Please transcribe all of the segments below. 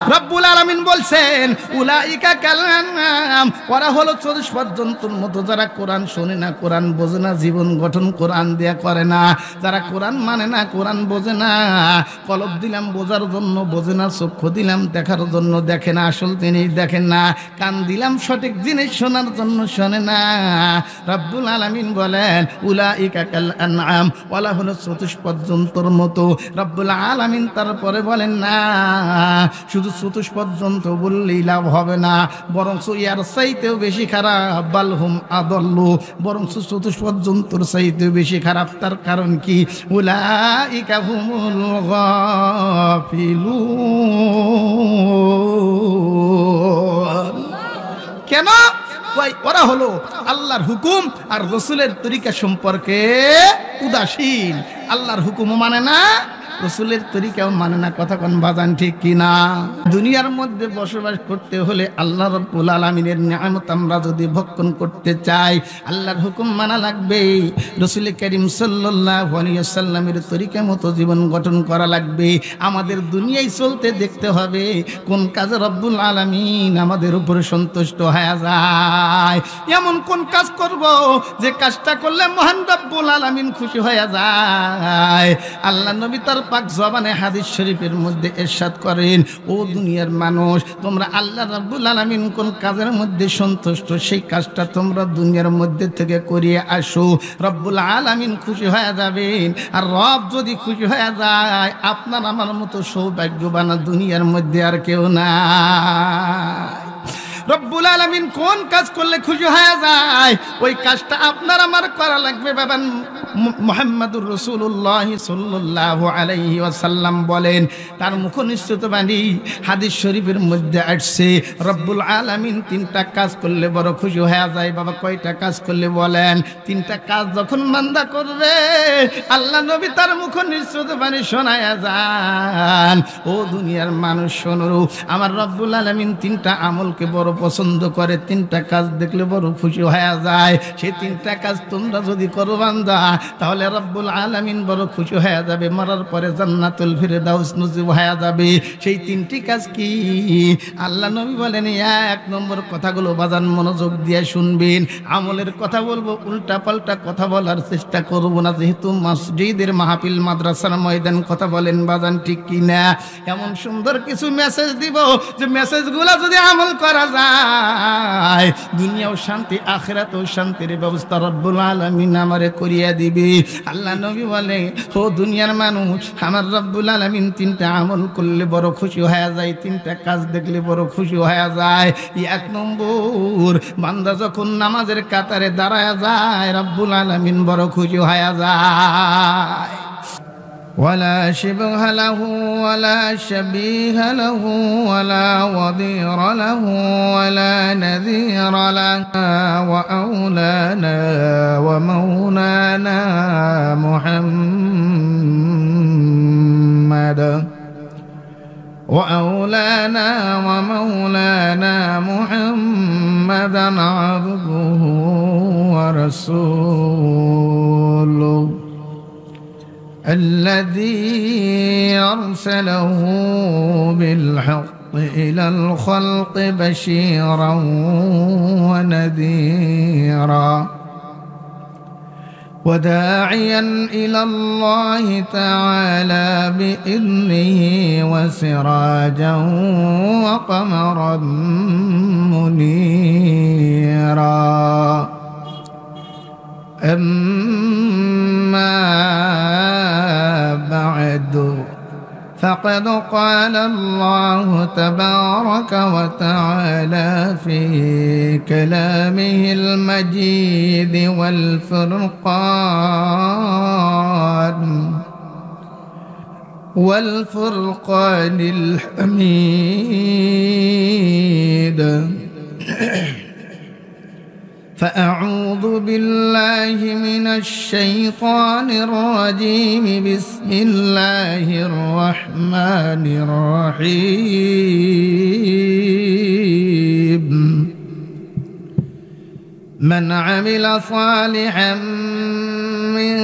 রব্বুল আলামিন বলছেন উলাইকা কাল আনআম, ওরা হলো চতুষ্পদ জন্তুর মতো, যারা কোরআন শোনে না, কোরআন বোঝে না, জীবন গঠন কোরআন দিয়া করে না, যারা কোরআন মানে না, কোরআন বোঝে না, কলব দিলাম বোঝার জন্য বোঝে না, চক্ষু দিলাম দেখার জন্য দেখে না, আসল জিনিস দেখেন না, কান দিলাম সঠিক জিনিস শোনার জন্য শোনে না। রব্বুল আলামিন বলেন উলাইকা কাল আনআম, ওরা হলো চতুষ্পদ জন্তুর মতো। রব্বুল আলামিন তারপরে বলেন না শুধু চতুষ্পদ জন্তু বললেই লাভ হবে না, বরং ইয়ার চাইতেও বেশি খারাপ, বালহুম আদল্লু, বরং চতুষ্পদ জন্তুর চাইতেও বেশি খারাপ। তার কারণ কি? উলাইকা হুমুল গাফিলুন। কেন? ওরা হলো আল্লাহর হুকুম আর রসুলের তরিকা সম্পর্কে উদাসীন, আল্লাহর হুকুম মানে না, রসুলের তরিকাও মানে না। কথা কোন বাজান ঠিক কিনা? দুনিয়ার মধ্যে বসবাস করতে হলে আল্লাহ রাব্বুল আলামিনের নিয়ামত আমরা যদি ভক্ষণ করতে চাই, আল্লাহর হুকুম মানা লাগবে, রসুল করিম সাল্লাল্লাহু আলাইহি ওয়াসাল্লামের তরিকা মতো জীবন গঠন করা লাগবে। আমাদের দুনিয়ায় চলতে দেখতে হবে কোন কাজে রব্বুল আলামিন আমাদের উপরে সন্তুষ্ট হয়ে যায়, এমন কোন কাজ করব যে কাজটা করলে মহান রব্বুল আলামিন খুশি হয়ে যায়। আল্লাহ নবী তার পাক জবানে হাদিস শরীফের মধ্যে ইরশাদ করেন, ও দুনিয়ার মানুষ, তোমরা আল্লাহ রাব্বুল আলামিন কোন কাজের মধ্যে সন্তুষ্ট সেই কাজটা তোমরা দুনিয়ার মধ্যে থেকে করিয়ে আসো, রব্বুল আলামিন খুশি হয়ে যাবেন। আর রব যদি খুশি হয়ে যায়, আপনার আমার মতো সৌভাগ্যবান দুনিয়ার মধ্যে আর কেউ নাই। রব্বুল আলামিন কোন কাজ করলে খুশি হয়ে যায়, ওই কাজটা আপনার আমার করা লাগবে। বাবা মুহাম্মদুর রাসূলুল্লাহ সাল্লাল্লাহু আলাইহি ওয়াসাল্লাম বলেন, তার মুখনিসৃত বাণী হাদিস শরীফের মধ্যে আসছে, রব্বুল আলামিন তিনটা কাজ করলে বড় খুশি হয়ে যায়। বাবা কয়টা কাজ করলে বলেন? তিনটা কাজ যখন বান্দা করবে, আল্লাহ নবী তার মুখনিসৃত বাণী শোনায়া যান, ও দুনিয়ার মানুষ শোনো, আমার রব্বুল আলামিন তিনটা আমলকে বড় পছন্দ করে, তিনটা কাজ দেখলে বড় খুশি হয়ে যায়। সেই তিনটা কাজ তোমরা যদি করো বান্দা, তাহলে রব্বুল আলামিন বড় খুশি হয়ে যাবে, মরার পরে জান্নাতুল ফিরদাউস নসিব হয়ে যাবে। সেই তিনটি কাজ কি? আল্লাহ নবী বলেন, এক নম্বর কথাগুলো বাজান মনোযোগ দিয়ে শুনবেন, আমলের কথা বলবো, উল্টা পাল্টা কথা বলার চেষ্টা করব না, যেহেতু মসজিদের মাহফিল মাদ্রাসার ময়দান, কথা বলেন বাজান ঠিক কি না? এমন সুন্দর কিছু মেসেজ দিব যে মেসেজগুলো যদি আমল করা যায়, দুনিয়াও শান্তি আখিরাতেও শান্তির ব্যবস্থা রব্বুল আলামিন আমারে করিয়া দিবে। আল্লাহ নবী বলে, ও দুনিয়ার মানুষ, আমার রব্বুল আলামিন তিনটা আমল করলে বড় খুশি হয়ে যায়, তিনটা কাজ দেখলে বড় খুশি হয়ে যায়। এক নম্বর, বান্দা যখন নামাজের কাতারে দাঁড়ায় যায়, রব্বুল আলামিন বড় খুশি হয়ে যায়। ولا شبه له ولا شبيه له ولا وضير له ولا نذير له وأولانا ومولانا محمد وأولانا ومولانا محمدا عبده ورسوله الذي أرسله بالحق إلى الخلق بشيرا ونذيرا وداعيا إلى الله تعالى بإذنه وسراجا وقمرا منيرا. أما بعد فقد قال الله تبارك وتعالى في كلامه المجيد والفرقان الحميد. فأعوذ بالله من الشيطان الرجيم. بسم الله الرحمن الرحيم. من عمل صالحا من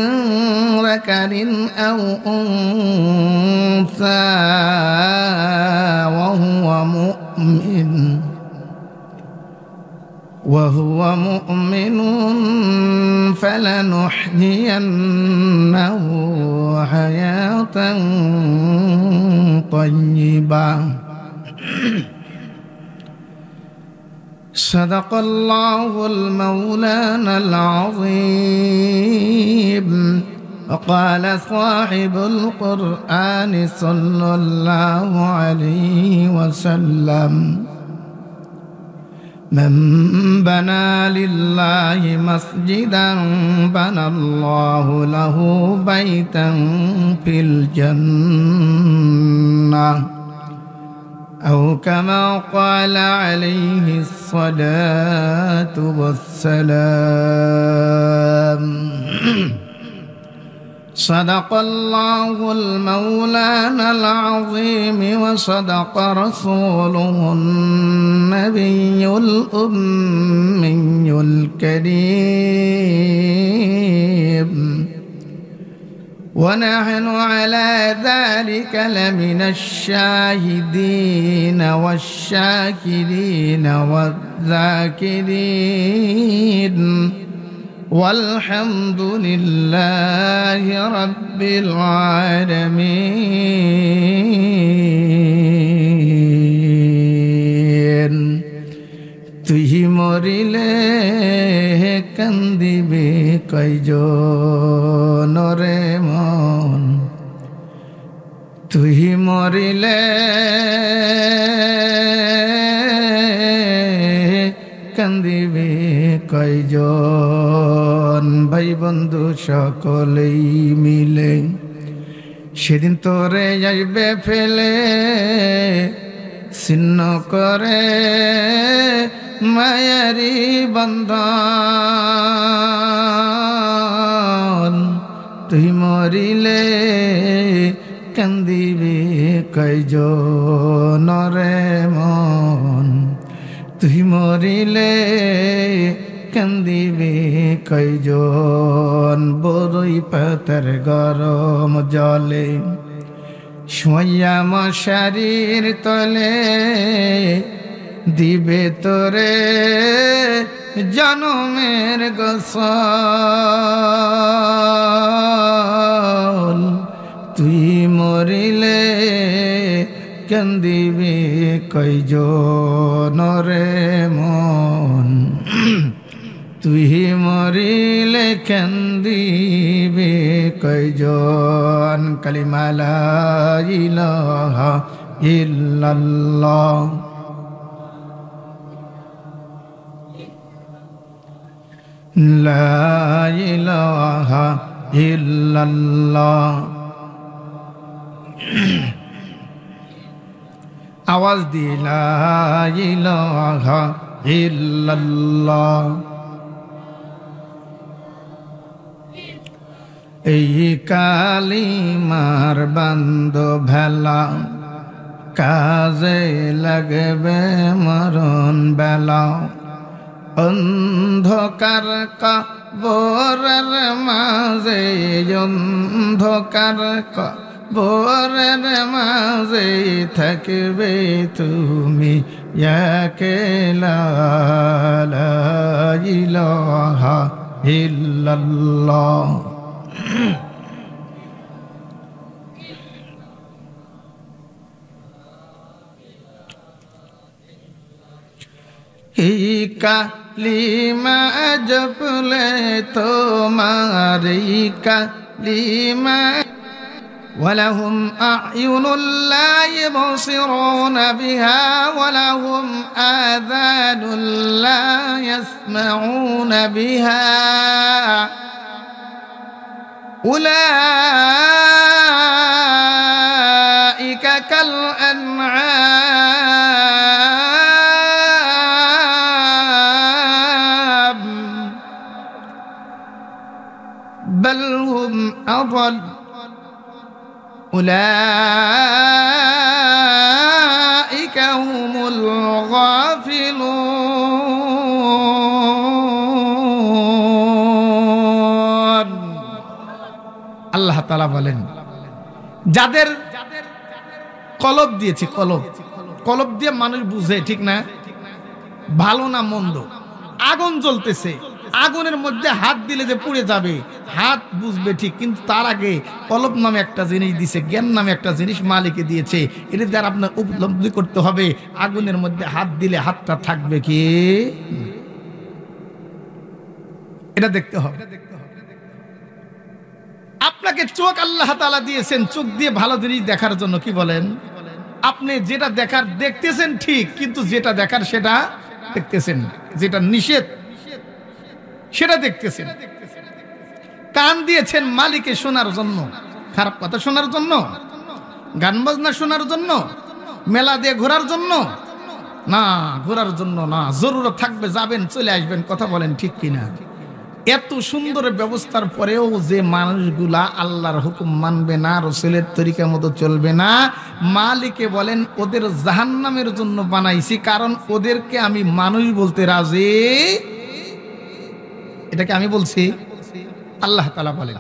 ذكر أو أنثى وهو مؤمن فلنحيينه حياة طيبة صدق الله المولانا العظيم وقال صاحب القرآن صلى الله عليه وسلم من بنى لله مسجدا بنى الله له بيتا في الجنة أو كما قال عليه الصلاة والسلام صدق الله المولانا العظيم وصدق رسوله النبي الأمي الكريم ونحن على ذلك لمن الشاهدين والشاكرين والذاكرين والحمد لله رب العالمين তুহি মরিলে কান্দিবে কয়জন রে মন তুহি মরিলে কান্দিবে কয়জন ভাই বন্ধু সকলেই মিলে সেদিন তোরে যাইবে ফেলে ছিন্ন করে মায়ারি বন্ধন তুই মরিলে কান্দিবে কয়জন রে মন তুই মরিলে কান্দিবে কয়জন বড়ই পাতার গরম জলে শুইয়া মশারির তলে দিবে তোরে জনমের গোসল তুই মরিলে কান্দিবে কয়জন রে মন তুই মরিলে কান্দিবে কয়জন কালিমা লা ইলাহা ইল্লাল্লাহ লা ইলাহা ইল্লাল্লাহ আওয়াজ দিয়ে লা ইলাহা ইল্লাল্লাহ এই কালিমার বান্দ ভেলা কাজে লাগবে মরণ বেলা অন্ধকার কবরের মাঝে অন্ধকার কবরের মাঝে থাকবে তুমি একলা লা ইলাহা ইল্লাল্লাহ এই কালিমা জপলে তোমার এই কালিমা ولهم أعين لا يبصرون بها ولهم آذان لا يسمعون بها أولئك كالأنعام بل هم أضل أولئك هم الغافلون তাআলা বলেন, যাদের কলব দিয়েছি, কলব দিয়ে মানুষ বুঝে, ঠিক না, ভালো না মন্দ। আগুন জ্বলতেছে, আগুনের মধ্যে হাত দিলে যে পুড়ে যাবে, হাত বুঝবে ঠিক, কিন্তু তার আগে কলব নামে একটা জিনিস দিয়েছে, জ্ঞান নামে একটা জিনিস মালিকে দিয়েছে। এটা দ্বারা আপনার উপলব্ধি করতে হবে আগুনের মধ্যে হাত দিলে হাতটা থাকবে কি, এটা দেখতে হবে। আপনাকে চোখ আল্লাহ তাআলা দিয়েছেন, চোখ দিয়ে ভালো জিনিস দেখার জন্য। কি বলেন? আপনি যেটা দেখার দেখতেছেন ঠিক, কিন্তু যেটা দেখার সেটা দেখতেছেন, যেটা নিষেধ সেটা দেখতেছেন। কান দিয়েছেন মালিকে শোনার জন্য, খারাপ কথা শোনার জন্য, গান বাজনা শোনার জন্য, মেলা দিয়ে ঘোরার জন্য না, ঘোরার জন্য না। জরুরত থাকবে যাবেন, চলে আসবেন। কথা বলেন ঠিক কিনা? এত সুন্দর ব্যবস্থার পরেও যে মানুষগুলা আল্লাহর হুকুম মানবে না, রাসূলের তরিকা মতো চলবে না, মালিকে বলেন ওদের জাহান্নামের জন্য বানাইছি, কারণ ওদেরকে আমি মানুষ বলতে রাজি। এটাকে আমি বলছি, আল্লাহ তাআলা বলেন,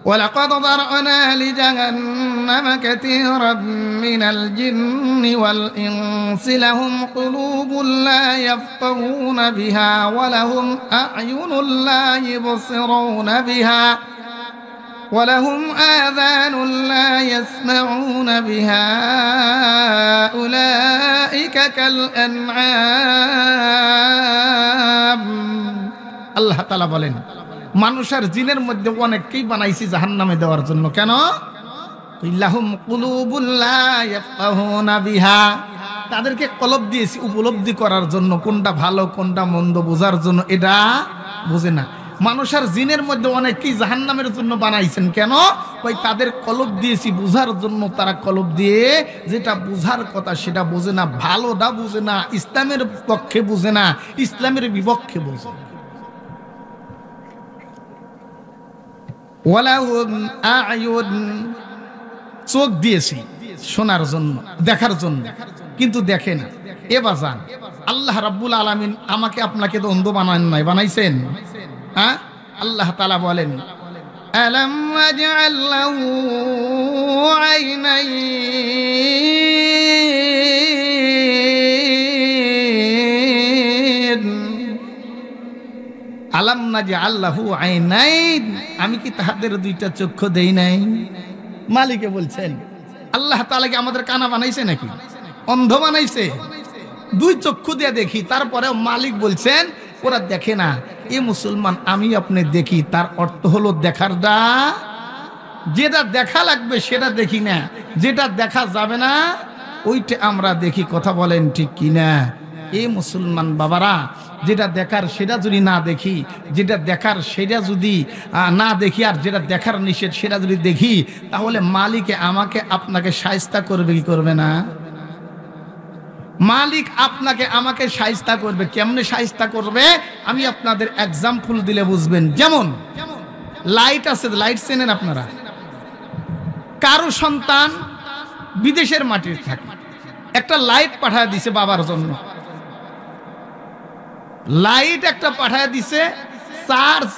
ওয়ালাকাদ যারআনা লিজাহান্নামা কাসীরাম মিনাল জিন্নি ওয়াল ইনসি লাহুম কুলুবুন লা ইয়াফকাহুনা বিহা ওয়া লাহুম আ'য়ুনুন লা ইবসিরুনা বিহা ওয়া লাহুম আযানুন লা ইয়াসমাউনা বিহা উলাইকা কাল আন'আম। আল্লাহ তাআলা বলেন, মানুষ আর জিনের মধ্যে অনেককেই বানাইছি জাহান্নামে দেওয়ার জন্য। কেন? লাহুম কুলুবুন লা ইয়াফকাহুনা বিহা, তাদেরকে কলব দিয়েছি উপলব্ধি করার জন্য, কোনটা ভালো কোনটা মন্দ বোঝার জন্য, এটা বোঝে না। মানুষ আর জিনের মধ্যে অনেককেই জাহান্নামের জন্য বানাইছেন। কেন? ওই তাদের কলব দিয়েছি বুঝার জন্য, তারা কলব দিয়ে যেটা বুঝার কথা সেটা বোঝে না, ভালোটা বুঝে না, ইসলামের পক্ষে বুঝে না, ইসলামের বিপক্ষে বোঝে। ওয়ালাহুম আ'য়ুন, চোখ দিয়েছি শোনার জন্য, দেখার জন্য, কিন্তু দেখে না। এ বাজান, আল্লাহ রাব্বুল আলামিন আমাকে আপনাকে তো অন্ধ বানান নাই, বানাইছেন? হ্যাঁ, আল্লাহ তাআলা বলেন, আলাম ওয়াজআল লাহু আইনাইন, আলাম নাজআল লাহু আইনাইন, আমি কি তাহাদের দুইটা চক্ষু দেই নাই? মালিকে বলছেন, আল্লাহ তাআলা কি আমাদের কানা বানাইছে নাকি? অন্ধ বানাইছে? দুই চক্ষু দিয়ে দেখি। তারপরেও মালিক বলছেন ওরা দেখে না। এ মুসলমান, আমি আপনি দেখি, তার অর্থ হলো দেখারটা, যেটা দেখা লাগবে সেটা দেখি না, যেটা দেখা যাবে না ওইটা আমরা দেখি। কথা বলেন ঠিক কিনা? এ মুসলমান বাবারা, যেটা দেখার সেটা যদি না দেখি, যেটা দেখার সেটা যদি না দেখি, আর যেটা দেখার নিষেধ সেটা যদি দেখি, তাহলে মালিকে আমাকে আপনাকে শায়েস্তা করবে কি করবে না? মালিক আপনাকে আমাকে শায়েস্তা করবে। কেমনে শায়েস্তা করবে আমি আপনাদের এক্সাম্পল দিলে বুঝবেন। যেমন লাইট আছে, লাইট চেনেন আপনারা? কারো সন্তান বিদেশের মাটির থাকে, একটা লাইট পাঠায় দিছে বাবার জন্য, লাইট একটা পাঠায় দিছে, চার্জ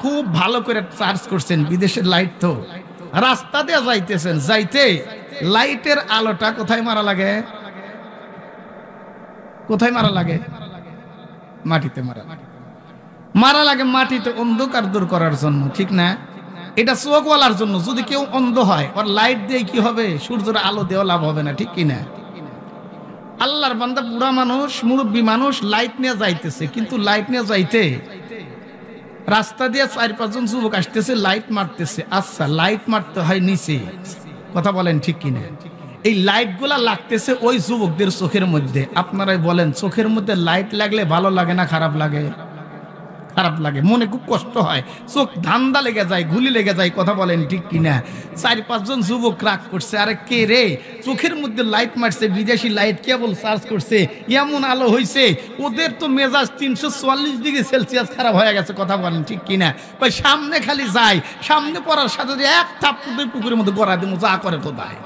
খুব ভালো করে চার্জ করছেন, বিদেশের লাইট তো, রাস্তা দিয়ে যাইতেছেন, যাইতে লাইটের আলোটা কোথায় মারা লাগে? কোথায় মারা লাগে? মাটিতে মারা লাগে, মাটিতে, অন্ধকার দূর করার জন্য, ঠিক না? এটা চোখওয়ালার জন্য। যদি কেউ অন্ধ হয়, ওর লাইট দিয়ে কি হবে? সূর্যের আলো দেওয়া লাভ হবে না, ঠিক কিনা? আল্লাহর বান্দা বুড়া মানুষ, মুরব্বী মানুষ লাইট নিয়ে যাইতেছে, কিন্তু লাইট নিয়ে যাইতে রাস্তা দিয়ে 4-5 জন যুবক আসতেছে, লাইট মারতেছে। আচ্ছা, লাইট মারতে হয় নিচে। কথা বলেন ঠিক কিনা? এই লাইটগুলা লাগতেছে ওই যুবকদের চোখের মধ্যে। আপনারাই বলেন, চোখের মধ্যে লাইট লাগলে ভালো লাগে না খারাপ লাগে? খারাপ লাগে, মনে খুব কষ্ট হয়, চোখ ধান্দা লেগে যায়, গুলি লেগে যায়। কথা বলেন ঠিক কিনা? 4-5 জন যুবক রাগ করছে, আরে কে রে, চোখের মধ্যে লাইট মারছে, বিদেশি লাইট কেবল চার্জ করছে, এমন আলো হয়েছে, ওদের তো মেজাজ 344 ডিগ্রি সেলসিয়াস খারাপ হয়ে গেছে। কথা বলেন ঠিক কিনা? ভাই সামনে খালি যায়, সামনে পড়ার সাথে এক থাপ্পড় পুকুরের মধ্যে গড়া দিব, যা করে তো তাই।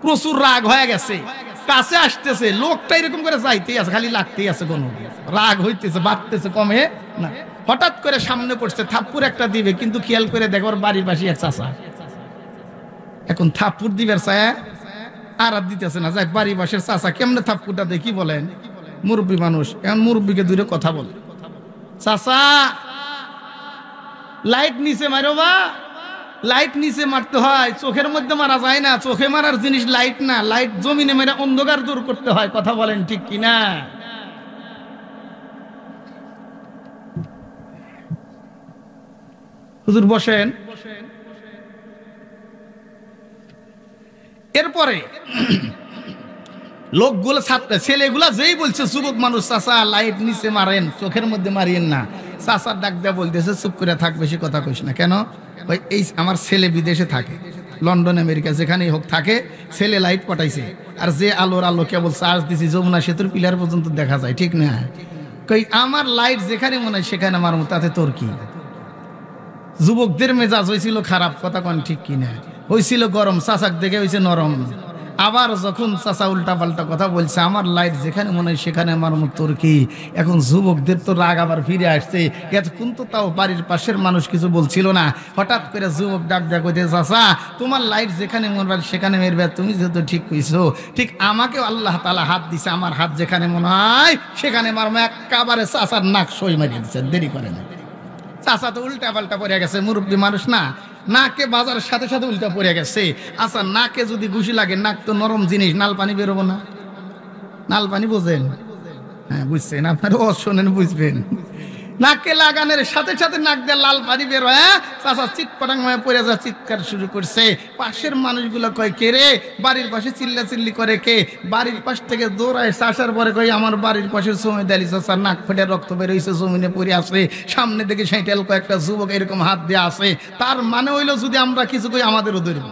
প্রচুর রাগ হয়ে গেছে, কাছে আসতেছে, লোকটা এরকম করে যাইতেই আছে, খালি লাগতেই আছে, কোন রাগ হইতেছে, বাড়তেছে, কমে না, হঠাৎ করে সামনে পড়ছে, থাপ্পুর একটা দিবে, কিন্তু খেয়াল করে দেখো ওর বাড়ির পাশে এক চাচা। এখন থাপ্পুর দিবের ছায়া আর দিতেছে না, যাই বাড়ির পাশের চাচা কেমনে থাপ্পুরটা দেখি বলেন, মুরব্বী মানুষ। এখন মুরব্বীকে দূরে কথা বলে, চাচা লাইট নিচে মারো বা, লাইট নিচে মারতে হয়, চোখের মধ্যে মারা যায় না, চোখে মারার জিনিস লাইট না, লাইট জমিনে মেরে অন্ধকার দূর করতে হয়। কথা বলেন ঠিক কিনা? হুজুর বসেন। এরপরে লোকগুলো ছেলেগুলা যেই বলছে যুবক মানুষ, চাচা লাইট নিচে মারেন, চোখের মধ্যে মারিয়েন না, চাচার ডাক দেয়া বলতেছে চুপ করে থাক, বেশি কথা কইস না। কেন? ওই এই আমার ছেলে বিদেশে থাকে, লন্ডন আমেরিকা যেখানেই হোক থাকে, ছেলে লাইট পাঠাইছে, আর যে আলোর আলো কেবল চার্জ দিছি যমুনা সেতুর পিলার পর্যন্ত দেখা যায়, ঠিক না? কই আমার লাইট যেখানে মনে হয় সেখানে মারমু, তাতে তোর কি? যুবকদের মেজাজ হয়েছিল খারাপ, কথা কন ঠিক কিনা? হয়েছিল গরম, চাচাক দেখে হয়েছে নরম। আবার যখন চাচা উল্টা পাল্টা কথা বলছে, আমার লাইট যেখানে মনে হয় সেখানে আমার তোর কি? এখন যুবকদের তো রাগ আবার ফিরে আসছে। এতক্ষণ তো তাও বাড়ির পাশের মানুষ কিছু বলছিল না, হঠাৎ করে যুবক ডাক ডাক কইতে, চাচা তোমার লাইট যেখানে মনে হয় সেখানে মেরবে, তুমি যেহেতু ঠিক কইছো, ঠিক আমাকেও আল্লাহ তাআলা হাত দিছে, আমার হাত যেখানে মনে হয় সেখানে মারমো। একেবারে চাচার নাক সই মারিয়ে দিচ্ছে, দেরি করে না। চাচা তো উল্টা পাল্টা পড়ে গেছে, মুরব্বী মানুষ না, নাকে বাজার সাথে সাথে উল্টা পড়ে গেছে। আচ্ছা নাকে যদি ঘুষি লাগে, নাক তো নরম জিনিস, নাল পানি বেরোবো না? নাল পানি বোঝেন? হ্যাঁ বুঝছেন, আপনার ও শোনেন বুঝবেন। নাকে লাগানোর সাথে সাথে নাক দিয়ে লাল পানি বের হয়। চাচা চিৎপটাং হয়ে পড়ে যা চিৎকার শুরু করছে। পাশের মানুষগুলো কয় কে রে? বাড়ির পাশে চিল্লা চিল্লি করে কে? বাড়ির পাশ থেকে দৌড়ায় আসার পরে কই আমার বাড়ির পাশের সময় দেলি চাচা নাক ফেটে রক্ত বের হয়েছে, জমিনে পড়ে আসে। সামনে থেকে সাইটেল কয়েকটা যুবক এরকম হাত দিয়ে আসে। তার মানে হইলো যদি আমরা কিছু কই আমাদেরও ধরব।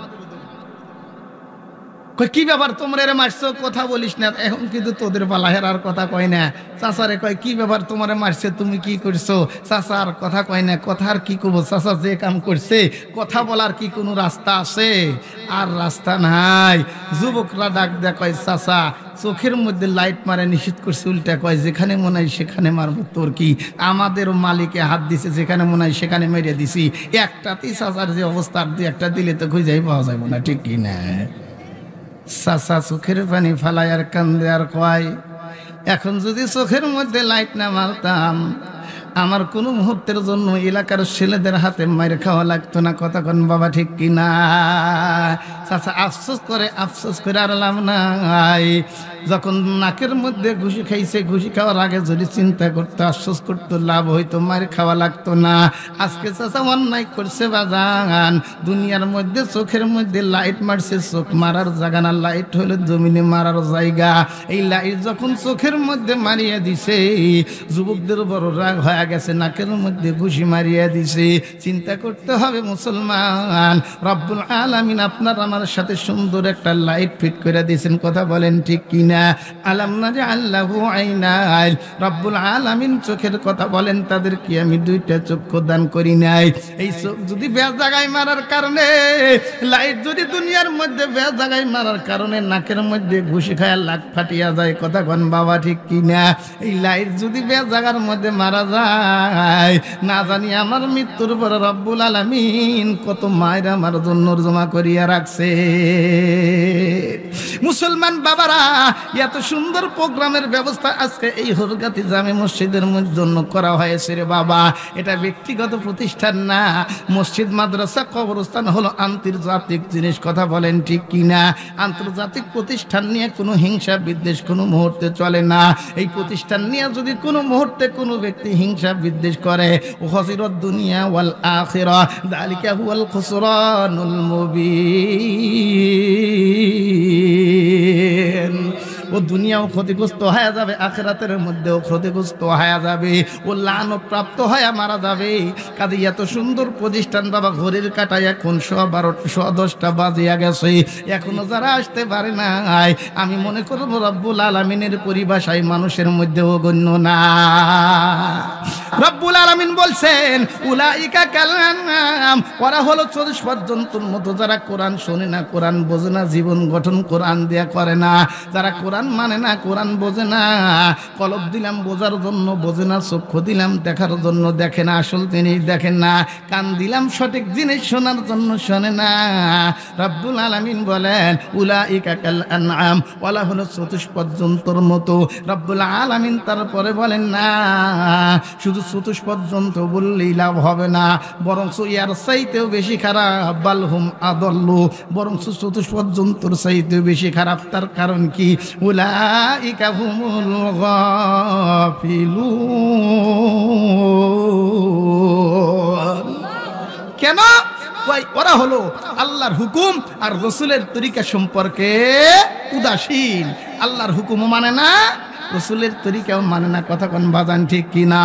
কি ব্যাপার তোমরা এর মারছো, কথা বলিস না? এখন কিন্তু তোদের পালা, হেরার কথা কয় না। চাচারে কয় কি ব্যাপার তোমারে মারছে, তুমি কি করছো? চাচা আর কথা কয় না, কথা আর কি করবো, চাচা যে কাম করছে, কথা বলার কি কোনো রাস্তা আছে? আর রাস্তা নাই। যুবকরা ডাক দেয়া কয়, চাচা চোখের মধ্যে লাইট মারে নিষেধ করছে, উল্টা কয় যেখানে মনে হয় সেখানে মারবো, তোর কি? আমাদেরও মালিকে হাত দিছে, যেখানে মনে হয় সেখানে মেরে দিছি। একটাতেই চাচার যে অবস্থা, আর দুই একটা দিলে তো খুঁজেই পাওয়া যাবে না, ঠিক কি না? চাচা চোখের পানি ফালাই আর কান্দে আর কয়, এখন যদি চোখের মধ্যে লাইট না মারতাম, আমার কোনো মুহূর্তের জন্য এলাকার ছেলেদের হাতে মাইর খাওয়া লাগতো না। কথা কন বাবা ঠিক কিনা? চাচা আফসোস করে আর লাভ নাই। যখন নাকের মধ্যে ঘুষি খাইছে, ঘুষি খাওয়ার আগে যদি চিন্তা করতো, আফসোস করতো, লাভ হইতো, মার খাওয়া লাগতো না। আজকে চাচা অন্যায় করছে বাজান, দুনিয়ার মধ্যে চোখের মধ্যে লাইট মারছে, চোখ মারার জায়গা না, লাইট হলো জমিনে মারার জায়গা। এই লাইট যখন চোখের মধ্যে মারিয়ে দিছে, যুবকদের বড় রাগ হয়ে গেছে, নাকের মধ্যে ঘুষি মারিয়ে দিছে। চিন্তা করতে হবে মুসলমান, রব্বুল আলামিন আপনার আমার সাথে সুন্দর একটা লাইট ফিট করে দিয়েছেন। কথা বলেন ঠিক কিনা? আলাম নাজআল লাহু আইনাইন, রব্বুল আলামিন চোখের কথা বলেন, তাদের কি আমি দুইটা চক্ষু দান করি নাই? এই চোখ যদি বেশ জায়গায় মারার কারণে, লাইট যদি দুনিয়ার মধ্যে বেশ জায়গায় মারার কারণে নাকের মধ্যে ঘুষি খায় লাখ ফাটিয়া যায়, কথা কন বাবা ঠিক কিনা? এই লাইট যদি বেশ জায়গার মধ্যে মারা যায়, না জানি আমার মৃত্যুর পর রব্বুল আলামিন কত মায়ের আমার জন্য জমা করিয়া রাখছে। মুসলমান বাবারা, এত সুন্দর প্রোগ্রামের ব্যবস্থা আজকে এই হরগাতি জামে মসজিদের জন্য করা হয়েছে রে বাবা। এটা ব্যক্তিগত প্রতিষ্ঠান না, মসজিদ মাদ্রাসা কবরস্থান হলো আন্তর্জাতিক জিনিস। কথা বলেন ঠিক কিনা? আন্তর্জাতিক প্রতিষ্ঠান নিয়ে কোনো হিংসা বিদ্বেষ কোনো মুহূর্তে চলে না। এই প্রতিষ্ঠান নিয়ে যদি কোনো মুহূর্তে কোনো ব্যক্তি হিংসা বিদ্বেষ করে, খাসিরাত দুনিয়া ওয়াল আখিরা, যালিকা হুয়াল খুসরানুল মুবিন। ও দুনিয়াও ক্ষতিগ্রস্ত হয়ে যাবে, আখিরাতের মধ্যেও ক্ষতিগ্রস্ত হয়ে যাবে, ও লানত প্রাপ্ত হয়ে মারা যাবে। কাজে এত সুন্দর প্রতিষ্ঠান বাবা, ঘড়ির কাটায় এখন 12:10 বাজিয়া গেছে, এখনো যারা আসতে পারে নাই, আমি মনে করব রব্বুল আলামিনের পরিভাষায় মানুষের মধ্যেও গণ্য না। রব্বুল আলামিন বলছেন উলাইকা কাল আনআম, ওরা হলো চতুষ্পদ জন্তুর মতো, যারা কোরআন শোনে না, কোরআন বোঝে না, জীবন গঠন কোরআন দিয়া করে না, যারা কোরআন মানে না, কোরআন বোঝে না, কলব দিলাম বোঝার জন্য বোঝে না, চক্ষু দিলাম দেখার জন্য দেখে না, আসল জিনিস দেখেন না, কান দিলাম সঠিক জিনিস শোনার জন্য শোনে না। রব্বুল আলামিন বলেন উলাইকা কাল আনআম, ওরা হলো চতুষ্পদ জন্তুর মতো। রব্বুল আলামিন তারপরে বলেন না, শুধু চতুষ্পদ জন্তু বললেই লাভ হবে না, বরং ইয়ার চাইতেও বেশি খারাপ, বালহুম আদল্লু, বরং চতুষ্পদ জন্তুর চাইতেও বেশি খারাপ। তার কারণ কি? উলাইকা হুমুল গাফিলুন। কেন? ওরা হলো আল্লাহর হুকুম আর রসুলের তরিকা সম্পর্কে উদাসীন, আল্লাহর হুকুম মানে না, রসুলের তরিকাও মানে না। কথা কোন বাজান ঠিক কিনা?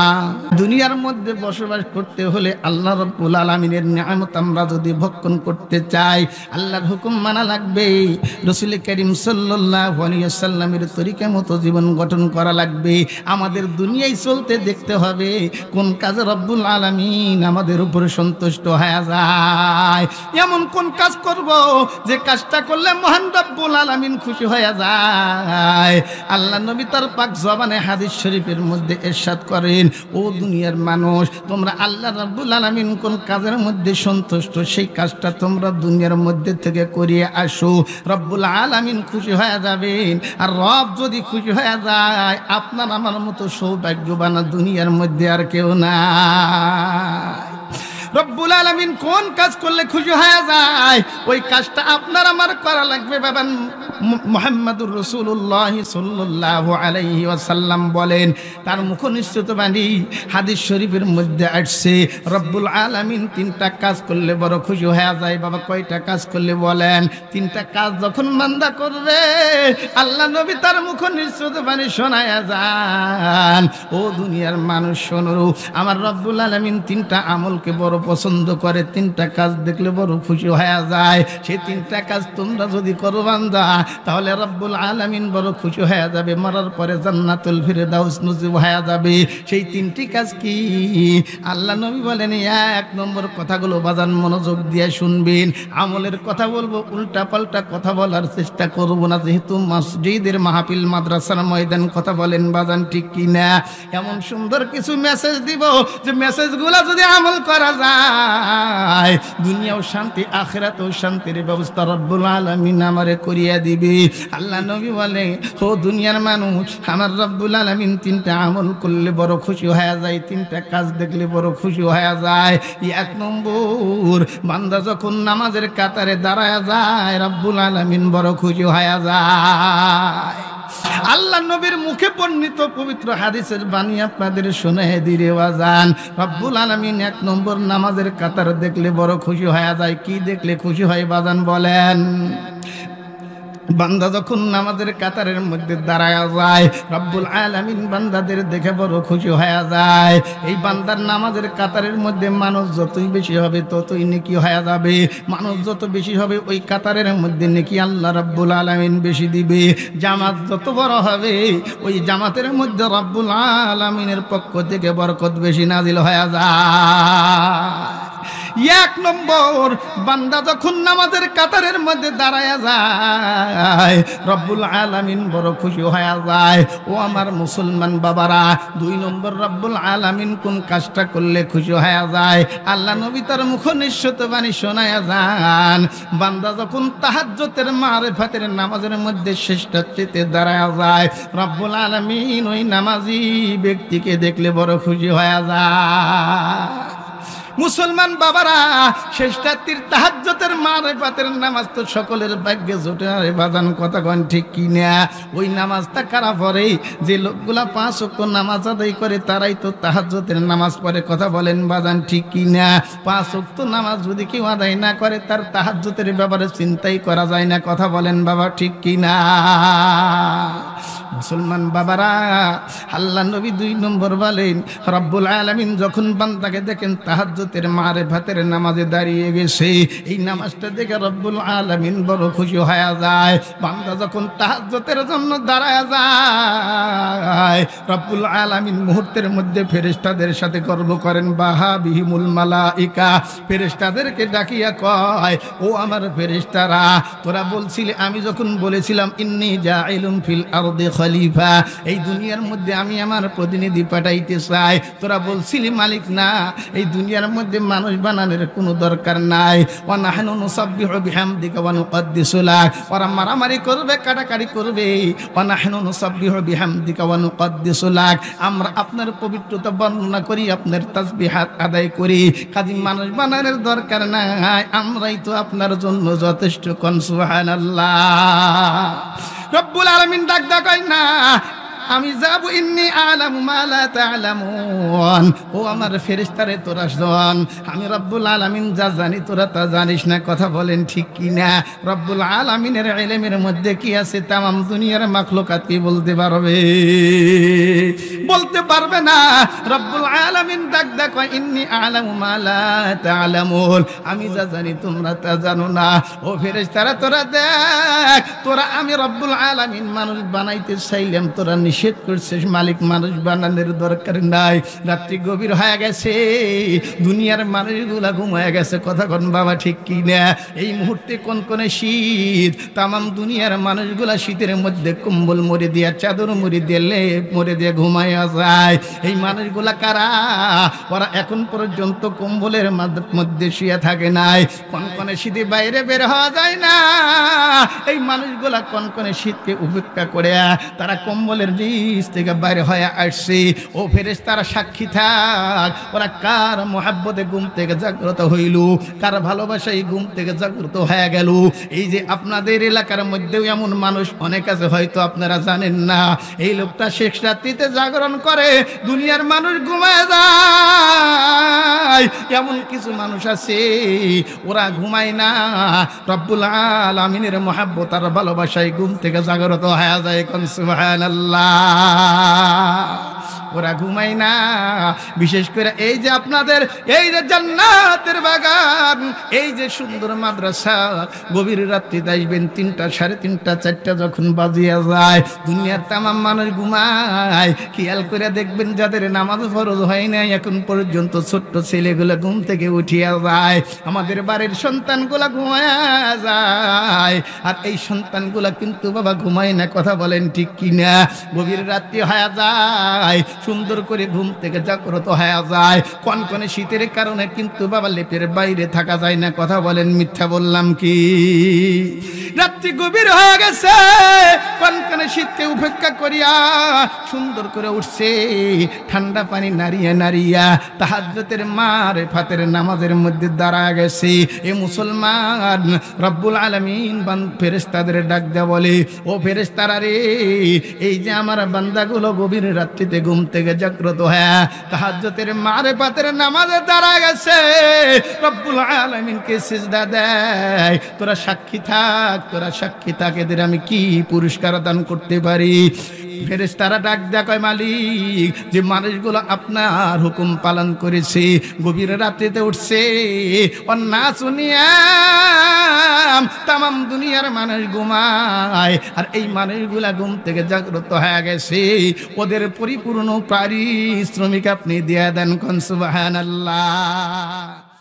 দুনিয়ার মধ্যে বসবাস করতে হলে আল্লাহ রাব্বুল আলামিনের নিয়ামত আমরা যদি ভক্ষণ করতে চাই, আল্লাহর হুকুম মানা লাগবে, রসুল করিম সাল্লাল্লাহু আলাইহি ওয়াসাল্লামের তরিকা মতো জীবন গঠন করা লাগবে। আমাদের দুনিয়ায় চলতে দেখতে হবে কোন কাজে রব্বুল আলামিন আমাদের উপরে সন্তুষ্ট হয়ে যায়, এমন কোন কাজ করব যে কাজটা করলে মহান রব্বুল আলামিন খুশি হয়ে যায়। আল্লাহ নবী তার পাক জবানে হাদিস শরীফের মধ্যে ইরশাদ করেন, ও দুনিয়ার মানুষ, তোমরা আল্লাহ রাব্বুল আলামিন কোন কাজের মধ্যে সন্তুষ্ট সেই কাজটা তোমরা দুনিয়ার মধ্যে থেকে করিয়ে আসো, রব্বুল আলামিন খুশি হয়ে যাবেন। আর রব যদি খুশি হয়ে যায়, আপনার আমার মতো সৌভাগ্যবান দুনিয়ার মধ্যে আর কেউ নাই। রব্বুল আলামিন কোন কাজ করলে খুশি হয়ে যায়, ওই কাজটা আপনার আমার করা লাগবে। বাবা মুহাম্মদুর রাসূলুল্লাহ সাল্লাল্লাহু আলাইহি ওয়াসাল্লাম বলেন, তার মুখনিসৃত বাণী হাদিস শরীফের মধ্যে আসছে, রব্বুল আলামিন তিনটা কাজ করলে বড় খুশি হয়ে যায়। বাবা কয়টা কাজ করলে বলেন? তিনটা কাজ যখন বান্দা করবে, আল্লাহ নবী তার মুখনিসৃত বাণী শোনায়া যান, ও দুনিয়ার মানুষ শোনো, আমার রব্বুল আলামিন তিনটা আমলকে বড় পছন্দ করে, তিনটা কাজ দেখলে বড় খুশি হয়ে যায়। সেই তিনটা কাজ তোমরা যদি করো বান্দা, তাহলে রব্বুল আলামিন বড় খুশি হয়ে যাবে, মরার পরে জান্নাতুল ফিরদাউস নসিব হয়ে যাবে। সেই তিনটি কাজ কি? আল্লাহ নবী বলেন, এক নম্বর, কথাগুলো বাজান মনোযোগ দিয়ে শুনবেন, আমলের কথা বলবো, উল্টা পাল্টা কথা বলার চেষ্টা করব না, যেহেতু মসজিদের মাহফিল মাদ্রাসার ময়দান। কথা বলেন বাজান ঠিক কি না? এমন সুন্দর কিছু মেসেজ দিব যে মেসেজগুলো যদি আমল করা যায়, দুনিয়াও শান্তি আখিরাতেও শান্তির ব্যবস্থা রব্বুল আলামিন আমারে করিয়া দিবে। আল্লাহ নবী বলে, ও দুনিয়ার মানুষ, আমার রব্বুল আলামিন তিনটা আমল করলে বড় খুশি হয়ে যায়, তিনটা কাজ দেখলে বড় খুশি হয়ে যায়। এক নম্বর, বান্দা যখন নামাজের কাতারে দাঁড়ায় যায়, রব্বুল আলামিন বড় খুশি হয়ে যায়। আল্লাহ নবীর মুখে বর্ণিত পবিত্র হাদিসের বাণী আপনাদের শোনায় দিরে বাজান, রব্বুল আলামিন এক নম্বর নামাজের কাতার দেখলে বড় খুশি হয়ে যায়। কি দেখলে খুশি হয় বাজান বলেন? বান্দা যখন নামাজের কাতারের মধ্যে দাঁড়ায় যায়, রব্বুল আলামিন বান্দাদের দেখে বড় খুশি হয়ে যায়। এই বান্দার নামাজের কাতারের মধ্যে মানুষ যতই বেশি হবে ততই নেকি হয়ে যাবে, মানুষ যত বেশি হবে ওই কাতারের মধ্যে নেকি আল্লাহ রব্বুল আলামিন বেশি দিবে। জামাত যত বড় হবে ওই জামাতের মধ্যে রব্বুল আলামিনের পক্ষ থেকে বরকত বেশি নাজিল হয়ে যায়। এক নম্বর, বান্দা যখন নামাজের কাতারের মধ্যে দাঁড়ায়া যায়, রব্বুল আলামিন বড় খুশি হয়ে যায়। ও আমার মুসলমান বাবারা, দুই নম্বর, রব্বুল আলামিন কোন কাজটা করলে খুশি হয়ে যায়, আল্লাহ নবী তার মুখনিসৃত বাণী শোনায়া যান, বান্দা যখন তাহাজ্জুদের মারিফাতের নামাজের মধ্যে শেষটাতে দাঁড়ায়া যায়, রব্বুল আলামিন ওই নামাজি ব্যক্তিকে দেখলে বড় খুশি হয়ে যায়। মুসলমান বাবারা, শেষ রাত্রির তাহাজ্জুদের মারিফাতের নামাজ তো সকলের ভাগ্যে জোটে আরে বাজান, কথা কন ঠিক কি না? ওই নামাজটা কারা পড়ে? যে লোকগুলা 5 ওয়াক্ত নামাজ আদায় করে তারাই তো তাহাজ্জুদের নামাজ পড়ে। কথা বলেন বাজান ঠিক কি না? 5 ওয়াক্ত নামাজ যদি কেউ আদায় না করে, তার তাহাজ্জুদের ব্যাপারে চিন্তাই করা যায় না। কথা বলেন বাবা ঠিক কি না? মুসলমান বাবারা, আল্লাহ নবী 2 নম্বর বলেন, রব্বুল আলামিন যখন বান্দাকে দেখেন তাহাজ্জুদের মারিফাতের নামাজে দাঁড়িয়ে গেছে, এই নামাজটা দেখে রব্বুল আলামিন বড় খুশি হয়ে যায়। বান্দা যখন তাহাজ্জুদের জন্য দাঁড়ায় যায়, রব্বুল আলামিন মুহূর্তের মধ্যে ফেরেশতাদের সাথে গর্ব করেন, বাহা বিহিমুল মালাইকা, ফেরেশতাদেরকে ডাকিয়া কয়, ও আমার ফেরেশতারা, তোরা বলছিলে, আমি যখন বলেছিলাম ইন্নী জাইলুম ফিল আরদি খলিফা, এই দুনিয়ার মধ্যে আমি আমার প্রতিনিধি পাঠাইতে চাই, তোরা বলছিলি মালিক না, এই দুনিয়ার মধ্যে মানুষ বানানোর কোনো দরকার নাই। ওয়া নাহনু নুসাব্বিহু বিহামদিকা ওয়া নুকদ্দিসু লাক, ওরা মারামারি করবে, কাটাকাটি করবে, ওয়া নাহনু নুসাব্বিহু বিহামদিকা ওয়া নুকদ্দিসু লাক, আমরা আপনার পবিত্রতা বর্ণনা করি, আপনার তাসবিহাত আদায় করি, কাজী মানুষ বানানোর দরকার নাই, আমরাই তো আপনার জন্য যথেষ্ট। কোন সুবহানাল্লাহ। রব্বুল আলামিন ডাক কয় না, আমি যাব, ইন্নী আলামু মা লা তা'লামুন, ও আমার ফেরেশতারে তোরা শোন, আমি রব্বুল আলামিন যা জানি তোরা তা জানিস না। কথা বলেন ঠিক কি না? রব্বুল আলামিনের ইলমের মধ্যে কি আছে তামাম দুনিয়ার মাখলুকাত কি বলতে পারবে? বলতে পারবে না। রব্বুল আলামিন ডাক কয়, ইন্নী আলামু মা লা তা'লামুন, আমি যা জানি তোমরা তা জানো না। ও ফেরেশতারা তোরা দেখ, তোরা আমি রব্বুল আলামিন মানুষ বানাইতে চাইলাম, তোরা নিষেধ করছিস, মালিক মানুষ বানানোর দরকার নাই। রাত্রি গভীর হয়ে গেছে, দুনিয়ার মানুষগুলা ঘুমায় গেছে। কথা কোন বাবা ঠিক কি না? এই মুহূর্তে কোন শীত, তামাম দুনিয়ার মানুষগুলা শীতের মধ্যে কম্বল মুড়ি দিয়া, চাদর মুড়ি দিয়ে, লেপ মুড়ি দিয়ে ঘুমাইয়া যায়। এই মানুষগুলা কারা? ওরা এখন পর্যন্ত কম্বলের মধ্যে শুয়ে থাকে নাই। কনকনে শীতে বাইরে বের হওয়া যায় না। এই মানুষগুলা কনকনে শীতকে উপেক্ষা করে তারা কম্বলের নিচ থেকে বাইরে হয়ে আসছে। ও ফেরেশতারা সাক্ষী থাক, ওরা কার মোহাব্বতে ঘুম থেকে জাগ্রত হইল, কার ভালোবাসায় ঘুম থেকে জাগ্রত হয়ে গেল। এই যে আপনাদের এলাকার মধ্যেও এমন মানুষ অনেক আছে, হয়তো আপনারা জানেন না। এই লোকটা শেষ রাত্রিতে জাগরণ করে, দুনিয়ার মানুষ ঘুমায় যায়। এমন কিছু মানুষ আছে, ওরা ঘুমায় না, রব্বুল আলামিনের মোহাব্বত আর ভালোবাসায় ঘুম থেকে জাগ্রত হয়ে যায়। কোন সুবহানাল্লাহ। ওরা ঘুমায় না। বিশেষ করে এই যে আপনাদের এই যে জান্নাতের বাগান, এই যে সুন্দর মাদ্রাসা, গভীর রাত্রিতে আসবেন 3টা, 3:30, 4টা যখন বাজিয়া যায়, দুনিয়ার তামাম মানুষ ঘুমায়। খেয়াল করে দেখবেন, যাদের নামাজ ফরজ হয় নাই এখন পর্যন্ত, ছোট্ট ছেলেগুলো ঘুম থেকে উঠিয়া যায়, আমাদের বাড়ির সন্তানগুলা ঘুমায়া যায়। আর এই সন্তানগুলা কিন্তু বাবা ঘুমায় না। কথা বলেন ঠিক কিনা? গভীর রাত্রি হয়ে যায়, সুন্দর করে ঘুম থেকে জাগ্রত হয়ে যায়। কনকনে শীতের কারণে কিন্তু বাবা লেপের বাইরে থাকা যায় না। কথা বলেন মিথ্যা বললাম কি? রাত্রি গভীর হয়ে গেছে, কনকনে শীতকে উপেক্ষা করিয়া সুন্দর করে উঠছে, ঠান্ডা পানি নাড়িয়া নাড়িয়া তাহাজ্জুদের মারিফাতের নামাজের মধ্যে দাঁড়ায় গেছে। এ মুসলমান, রব্বুল আলামিন ফেরেশতাদের ডাক দেয়া বলে, ও ফেরেশতারা রে, এই যে আমার বান্দাগুলো গভীর রাত্রিতে ঘুম থেকে জাগ্রত হয়ে তাহাজ্জুদের মারিফাতের নামাজে দাঁড়ায় গেছে, রব্বুল আলামিনকে সিজদা দেয়, তোরা সাক্ষী থাক, তোরা সাক্ষী থাক, এদের আমি কি পুরস্কার দান করতে পারি? ফেরেশতারা ডাক দেয়া কয়, মালিক, যে মানুষগুলো আপনার হুকুম পালন করেছে, গভীর রাত্রিতে উঠছে, অন্নাসু নিয়াম, তামাম দুনিয়ার মানুষ ঘুমায়, আর এই মানুষগুলা ঘুম থেকে জাগ্রত হয়ে গেছে, ওদের পরিপূর্ণ পারিশ্রমিক আপনি দিয়ে দেন। কোন সুবহানাল্লাহ।